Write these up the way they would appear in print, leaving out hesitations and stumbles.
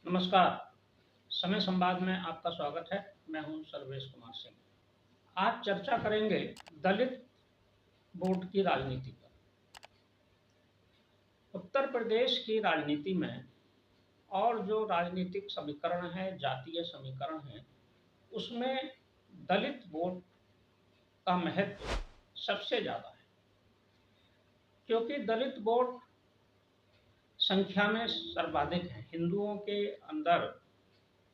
नमस्कार। समय संवाद में आपका स्वागत है। मैं हूं सर्वेश कुमार सिंह। आज चर्चा करेंगे दलित वोट की राजनीति पर। उत्तर प्रदेश की राजनीति में और जो राजनीतिक समीकरण है, जातीय समीकरण है, उसमें दलित वोट का महत्व सबसे ज़्यादा है, क्योंकि दलित वोट संख्या में सर्वाधिक है। हिंदुओं के अंदर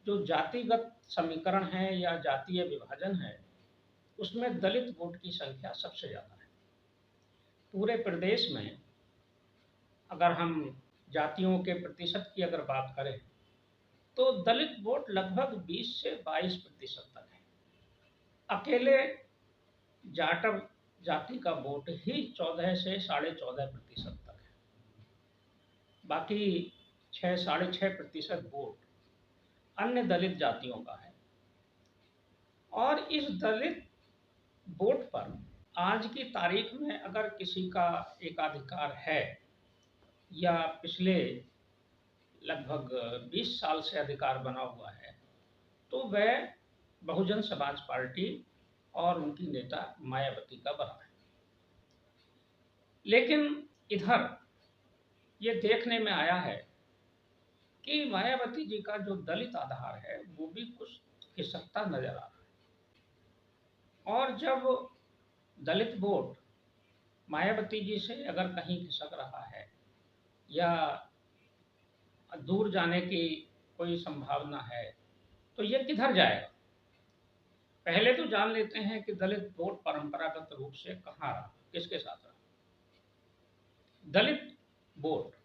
जो जातिगत समीकरण है या जातीय विभाजन है, उसमें दलित वोट की संख्या सबसे ज़्यादा है। पूरे प्रदेश में अगर हम जातियों के प्रतिशत की अगर बात करें तो दलित वोट लगभग 20 से 22% तक है। अकेले जाटव जाति का वोट ही 14 से 14.5% तक है। बाकी 6-6.5% वोट अन्य दलित जातियों का है। और इस दलित वोट पर आज की तारीख में अगर किसी का एकाधिकार है या पिछले लगभग 20 साल से अधिकार बना हुआ है, तो वह बहुजन समाज पार्टी और उनकी नेता मायावती का बना है। लेकिन इधर ये देखने में आया है कि मायावती जी का जो दलित आधार है वो भी कुछ खिसकता नजर आ रहा है। और जब दलित वोट मायावती जी से अगर कहीं खिसक रहा है या दूर जाने की कोई संभावना है, तो ये किधर जाएगा? पहले तो जान लेते हैं कि दलित वोट परंपरागत रूप से कहाँ रहा, किसके साथ रहा। दलित वोट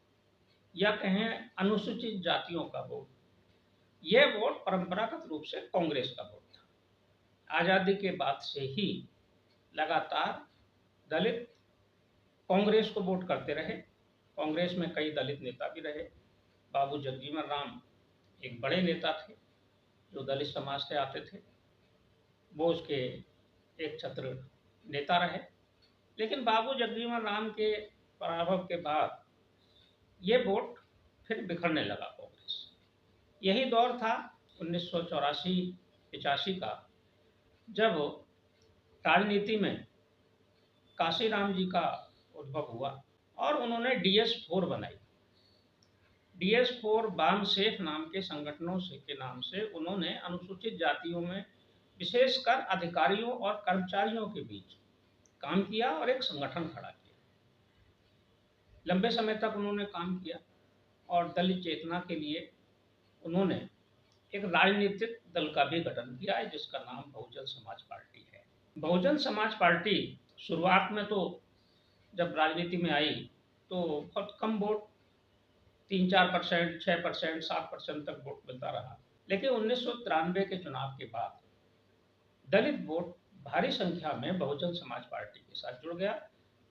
या कहें अनुसूचित जातियों का वोट, यह वोट परंपरागत रूप से कांग्रेस का वोट था। आज़ादी के बाद से ही लगातार दलित कांग्रेस को वोट करते रहे। कांग्रेस में कई दलित नेता भी रहे। बाबू जगजीवन राम एक बड़े नेता थे जो दलित समाज से आते थे, वो उसके एक छत्र नेता रहे। लेकिन बाबू जगजीवन राम के पराभव के बाद ये वोट फिर बिखरने लगा कांग्रेस। यही दौर था 1984-85 का, जब राजनीति में काशीराम जी का उद्भव हुआ और उन्होंने DS-4 बनाई। DS-4 बामसेफ नाम के संगठनों से के नाम से उन्होंने अनुसूचित जातियों में विशेषकर अधिकारियों और कर्मचारियों के बीच काम किया और एक संगठन खड़ा किया। लंबे समय तक उन्होंने काम किया और दलित चेतना के लिए उन्होंने एक राजनीतिक दल का भी गठन किया है, जिसका नाम बहुजन समाज पार्टी है। बहुजन समाज पार्टी शुरुआत में तो जब राजनीति में आई तो बहुत कम वोट, 3-4%, 6%, 7% तक वोट मिलता रहा। लेकिन 1993 के चुनाव के बाद दलित वोट भारी संख्या में बहुजन समाज पार्टी के साथ जुड़ गया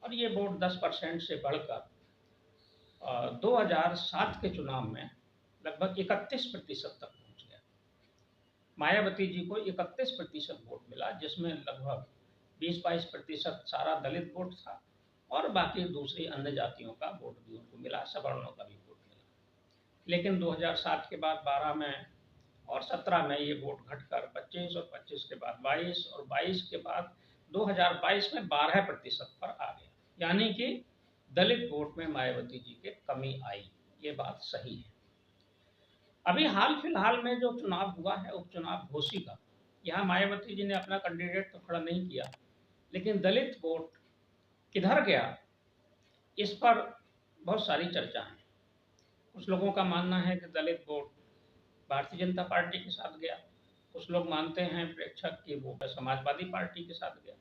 और ये वोट 10% से बढ़कर 2007 के चुनाव में लगभग 31% तक पहुंच गया। मायावती जी को 31% वोट मिला, जिसमें लगभग 20-22% सारा दलित वोट था और बाकी दूसरी अन्य जातियों का वोट भी उनको मिला, सवर्णों का भी वोट मिला। लेकिन 2007 के बाद 12 में और 17 में ये वोट घटकर 25 और 25 के बाद 22 और 22 के बाद 2022 में 12% पर आ गया। यानी कि दलित वोट में मायावती जी के कमी आई, ये बात सही है। अभी हाल फिलहाल में जो चुनाव हुआ है, उपचुनाव घोसी का, यहाँ मायावती जी ने अपना कैंडिडेट तो खड़ा नहीं किया, लेकिन दलित वोट किधर गया, इस पर बहुत सारी चर्चा है। कुछ लोगों का मानना है कि दलित वोट भारतीय जनता पार्टी के साथ गया। कुछ लोग मानते हैं प्रेक्षक कि वो समाजवादी पार्टी के साथ गया।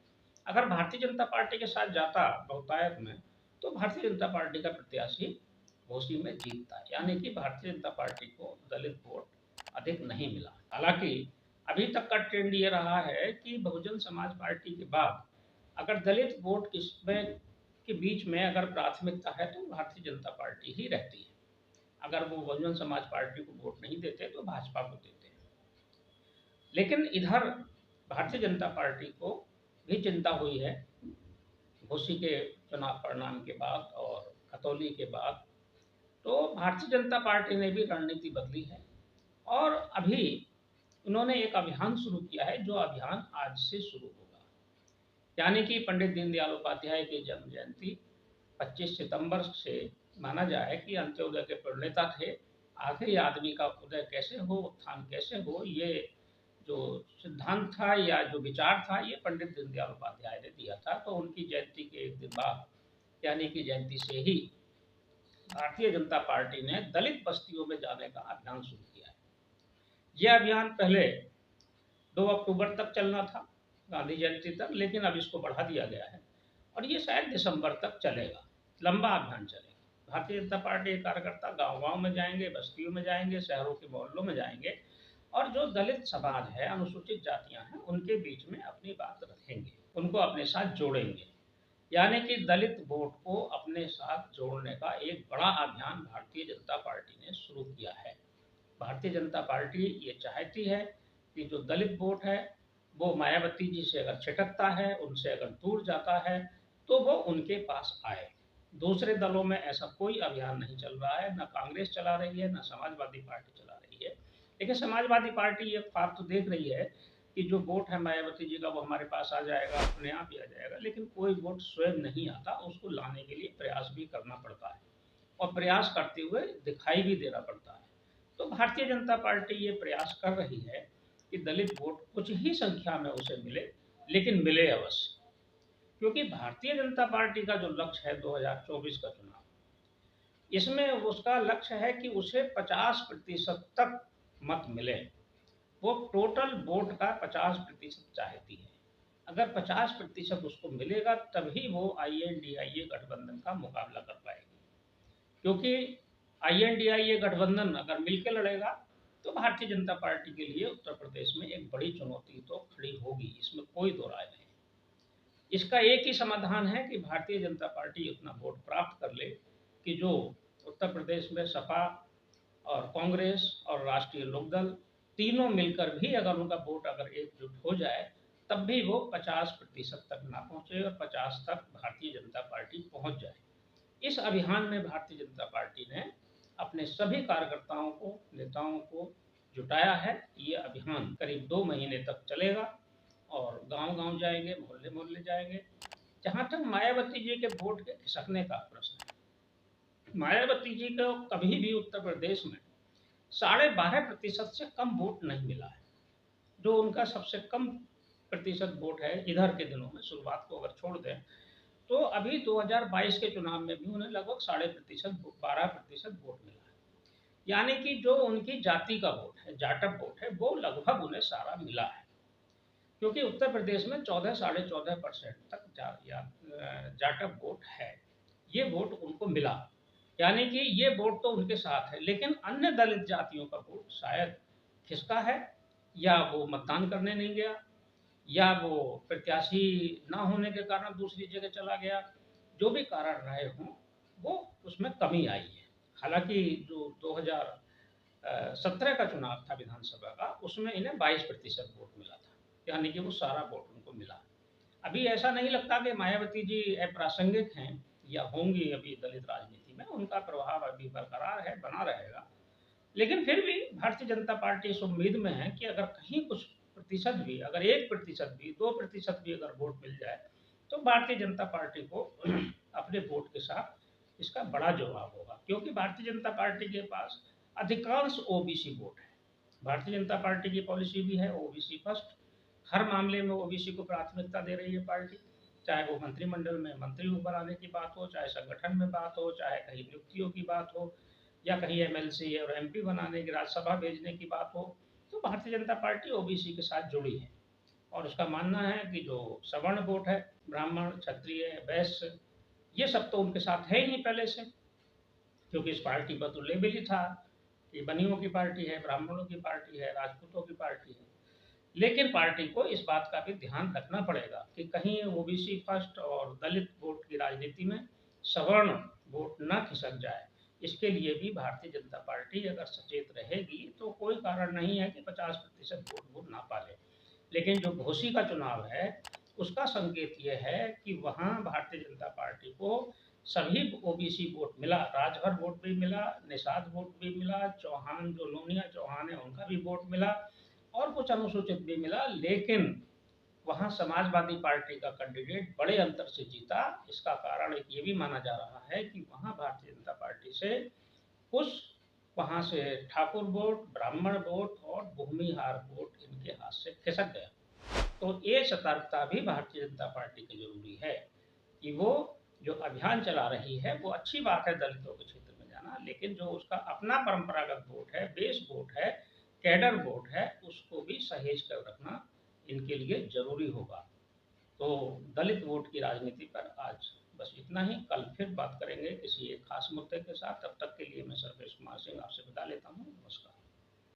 अगर भारतीय जनता पार्टी के साथ जाता बहुतायत में, तो भारतीय जनता पार्टी का प्रत्याशी घोसी में जीतता, यानी कि भारतीय जनता पार्टी को दलित वोट अधिक नहीं मिला। हालांकि अभी तक का ट्रेंड ये रहा है कि बहुजन समाज पार्टी के बाद अगर दलित वोट किसमें के बीच में अगर प्राथमिकता है तो भारतीय जनता पार्टी ही रहती है। अगर वो बहुजन समाज पार्टी को वोट नहीं देते तो भाजपा को देते हैं। लेकिन इधर भारतीय जनता पार्टी को भी चिंता हुई है घोसी के चुनाव परिणाम के बाद और खतौली के बाद, तो भारतीय जनता पार्टी ने भी रणनीति बदली है और अभी उन्होंने एक अभियान शुरू किया है, जो अभियान आज से शुरू होगा। यानी कि पंडित दीनदयाल उपाध्याय की जन्म जयंती 25 सितंबर से माना जाए कि अंत्योदय के प्रणेता थे। आखिरी आदमी का उदय कैसे हो, उत्थान कैसे हो, ये जो सिद्धांत था या जो विचार था, ये पंडित दीनदयाल उपाध्याय ने दिया था। तो उनकी जयंती के एक दिन बाद, यानी कि जयंती से ही भारतीय जनता पार्टी ने दलित बस्तियों में जाने का अभियान शुरू किया है। यह अभियान पहले 2 अक्टूबर तक चलना था, गांधी जयंती तक, लेकिन अब इसको बढ़ा दिया गया है और ये शायद दिसंबर तक चलेगा। लंबा अभियान चलेगा। भारतीय जनता पार्टी के कार्यकर्ता गांव-गांव में जाएंगे, बस्तियों में जाएंगे, शहरों के मोहल्लों में जाएंगे और जो दलित समाज है, अनुसूचित जातियां हैं, उनके बीच में अपनी बात रखेंगे, उनको अपने साथ जोड़ेंगे। यानी कि दलित वोट को अपने साथ जोड़ने का एक बड़ा अभियान भारतीय जनता पार्टी ने शुरू किया है। भारतीय जनता पार्टी ये चाहती है कि जो दलित वोट है, वो मायावती जी से अगर छिटकता है, उनसे अगर दूर जाता है, तो वो उनके पास आए। दूसरे दलों में ऐसा कोई अभियान नहीं चल रहा है, ना कांग्रेस चला रही है, ना समाजवादी पार्टी चला रही है। लेकिन समाजवादी पार्टी ये ख्वाब तो देख रही है कि जो वोट है मायावती जी का, वो हमारे पास आ जाएगा, अपने आप ही आ जाएगा। लेकिन कोई वोट स्वयं नहीं आता, उसको लाने के लिए प्रयास भी करना पड़ता है और प्रयास करते हुए दिखाई भी देना पड़ता है। तो भारतीय जनता पार्टी ये प्रयास कर रही है कि दलित वोट कुछ ही संख्या में उसे मिले, लेकिन मिले अवश्य। क्योंकि भारतीय जनता पार्टी का जो लक्ष्य है 2024 का चुनाव, इसमें उसका लक्ष्य है कि उसे 50% तक मत मिले। वो टोटल वोट का 50% चाहती है। अगर 50% उसको मिलेगा, तभी वो INDIA गठबंधन का मुकाबला कर पाएगी। क्योंकि INDIA गठबंधन अगर मिलकर लड़ेगा, तो भारतीय जनता पार्टी के लिए उत्तर प्रदेश में एक बड़ी चुनौती तो खड़ी होगी, इसमें कोई दो राय नहीं। इसका एक ही समाधान है कि भारतीय जनता पार्टी उतना वोट प्राप्त कर ले कि जो उत्तर प्रदेश में सपा और कांग्रेस और राष्ट्रीय लोकदल तीनों मिलकर भी अगर उनका वोट अगर एकजुट हो जाए, तब भी वो 50% तक ना पहुंचे और 50 तक भारतीय जनता पार्टी पहुंच जाए। इस अभियान में भारतीय जनता पार्टी ने अपने सभी कार्यकर्ताओं को, नेताओं को जुटाया है। ये अभियान करीब 2 महीने तक चलेगा और गांव-गांव जाएंगे, मोहल्ले-मोहल्ले जाएंगे। जहां तक मायावती जी के वोट के खिसकने का प्रश्न है, मायावती जी को कभी भी उत्तर प्रदेश में 12.5% से कम वोट नहीं मिला है। जो उनका सबसे कम प्रतिशत वोट है इधर के दिनों में, शुरुआत को अगर छोड़ दें, तो अभी 2022 के चुनाव में भी उन्हें लगभग 12.5% वोट मिला है। यानी कि जो उनकी जाति का वोट है, जाटव वोट है, वो लगभग उन्हें सारा मिला है। क्योंकि उत्तर प्रदेश में 14 साढ़े 14% तक जाटव वोट है, ये वोट उनको मिला। यानी कि ये वोट तो उनके साथ है, लेकिन अन्य दलित जातियों का वोट शायद खिसका है, या वो मतदान करने नहीं गया, या वो प्रत्याशी ना होने के कारण दूसरी जगह चला गया। जो भी कारण रहे हों, वो उसमें कमी आई है। हालांकि जो 2017 का चुनाव था विधानसभा का, उसमें इन्हें 22% वोट मिला था, यानी कि वो सारा वोट उनको मिला। अभी ऐसा नहीं लगता कि मायावती जी अप्रासंगिक हैं या होंगी अभी दलित राजनीति में, उनका प्रभाव अभी बरकरार है, बना रहेगा। लेकिन फिर भी भारतीय जनता पार्टी इस उम्मीद में है कि अगर कहीं कुछ प्रतिशत भी, अगर 1% भी, 2% भी अगर वोट मिल जाए, तो भारतीय जनता पार्टी को अपने वोट के साथ इसका बड़ा जवाब होगा। क्योंकि भारतीय जनता पार्टी के पास अधिकांश ओबीसी वोट है। भारतीय जनता पार्टी की पॉलिसी भी है ओबीसी फर्स्ट। हर मामले में ओबीसी को प्राथमिकता दे रही है पार्टी, चाहे वो मंत्रिमंडल में मंत्री बनाने की बात हो, चाहे संगठन में बात हो, चाहे कहीं नियुक्तियों की बात हो, या कहीं एमएलसी और एमपी बनाने की, राज्यसभा भेजने की बात हो। तो भारतीय जनता पार्टी ओबीसी के साथ जुड़ी है और उसका मानना है कि जो सवर्ण वोट है, ब्राह्मण, क्षत्रिय, वैश्य, ये सब तो उनके साथ है ही नहीं पहले से। क्योंकि इस पार्टी का तो लेबल ही था कि बनियों की पार्टी है, ब्राह्मणों की पार्टी है, राजपूतों की पार्टी है। लेकिन पार्टी को इस बात का भी ध्यान रखना पड़ेगा कि कहीं ओबीसी फर्स्ट और दलित वोट की राजनीति में सवर्ण वोट न खिसक जाए। इसके लिए भी भारतीय जनता पार्टी अगर सचेत रहेगी, तो कोई कारण नहीं है कि 50% वोट वो ना पाले। लेकिन जो घोसी का चुनाव है, उसका संकेत ये है कि वहाँ भारतीय जनता पार्टी को सभी ओबीसी वोट मिला, राजभर वोट भी मिला, निषाद वोट भी मिला, चौहान जो लोनिया चौहान है उनका भी वोट मिला और कुछ अनुसूचित भी मिला, लेकिन वहां समाजवादी पार्टी का कैंडिडेट बड़े अंतर से जीता। इसका कारण एक ये भी माना जा रहा है कि वहां भारतीय जनता पार्टी से कुछ वहां से ठाकुर वोट, ब्राह्मण वोट और भूमिहार वोट इनके हाथ से खिसक गया। तो ये सतर्कता भी भारतीय जनता पार्टी की जरूरी है कि वो जो अभियान चला रही है वो अच्छी बात है दलितों के क्षेत्र में जाना, लेकिन जो उसका अपना परंपरागत वोट है, बेस वोट है, कैडर वोट है, उसको भी सहेज कर रखना इनके लिए जरूरी होगा। तो दलित वोट की राजनीति पर आज बस इतना ही। कल फिर बात करेंगे किसी एक खास मुद्दे के साथ। तब तक के लिए मैं सर्वेश कुमार सिंह आपसे विदा लेता हूँ। नमस्कार।